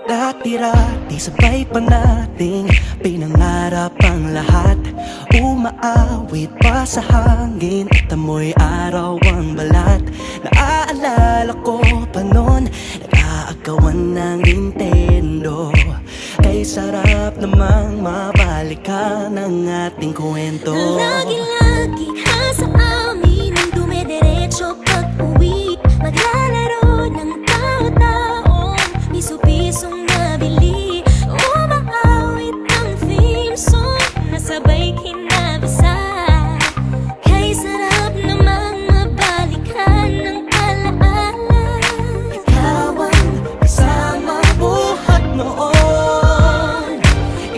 Dati-rati sabay pa nating pinangarap ang lahat. Umaawit pa sa hangin at amoy araw ang balat. Naaalala ko pa noon, nag-aagawan ng Nintendo. Kay sarap namang mabalikan ang ating kwento. Lagi-lagi ka sa amin ang dumidiretso pag-uwi. Maglalaro ng tao-taong piso-pisong nabili. Umaawit ang theme song na sabay kinabasa. Kay sarap namang mabalikan ng alaala. Ikaw ang kasama buhat noon.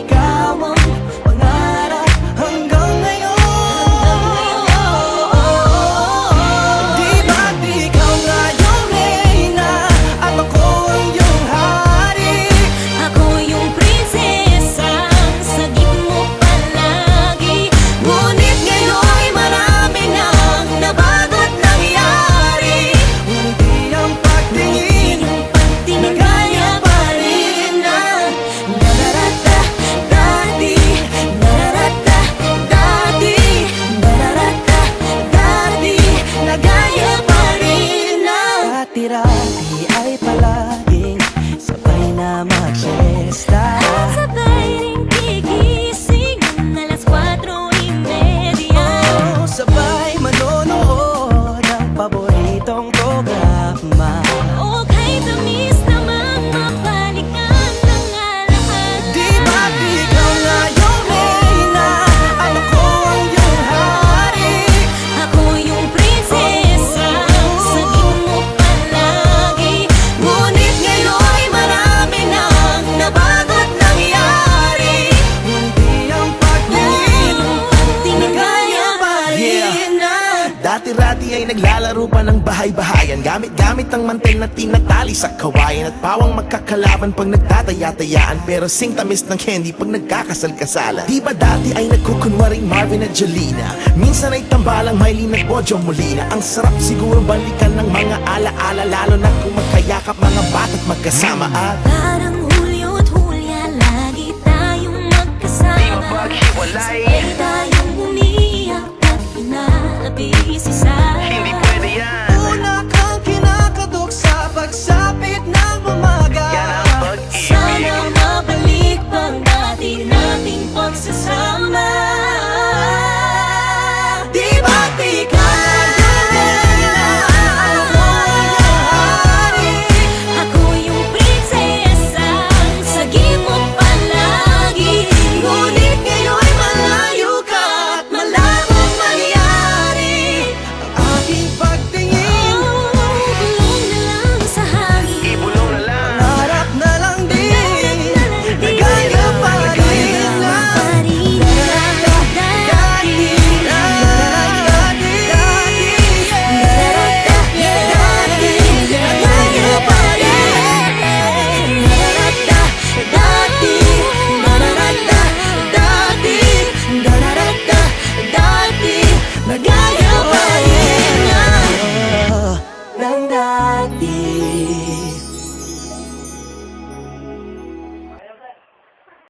Ikaw ang pangarap hanggang ngayon. Di ba't ikaw nga yung reyna at ako ang iyong hari? Ako yung prinsesang sagip mo palagi. Ngunit ngayon'y marami nang nabago't nangyari. Hindi ang pagtingin na gaya pa rin ng nararata dati. Nararata dati. Nararata dati. Na gaya pa rin ng dati-rati ay palaging sabay na mag-siesta. Sabay ring gigising ng alas 4:30. Oh, sabay manonood ng paboritong programa. O kay tamis namang mabalikan ng alaala. Di ba't ikaw nga yung reyna at ako ang iyong hari? Ako yung prinsesa, sagip mo palagi. Ngunit ngayon'y marami nang nabago't nangyari. Hindi ang pagtingin na gaya pa rin ng Dati-rati ay naglalaro pa ng bahay-bahayan, gamit-gamit ang mantel na tinatali sa kawayan. At pawang magkakalaban pag nagtataya-tayaan, pero sing tamis ng candy pag nagkakasal-kasalan. Di ba dati ay nagkukunwaring Marvin at Jolina? Minsan ay tambalang Mylene at Bojo Molina. Ang sarap siguro balikan ng mga ala-ala, lalo na kung magkayakap mga bata't magkasama. At Parang Hulyo at Hulya, lagi tayong magkasama. Sabay tayong umiyak at inaabisi sa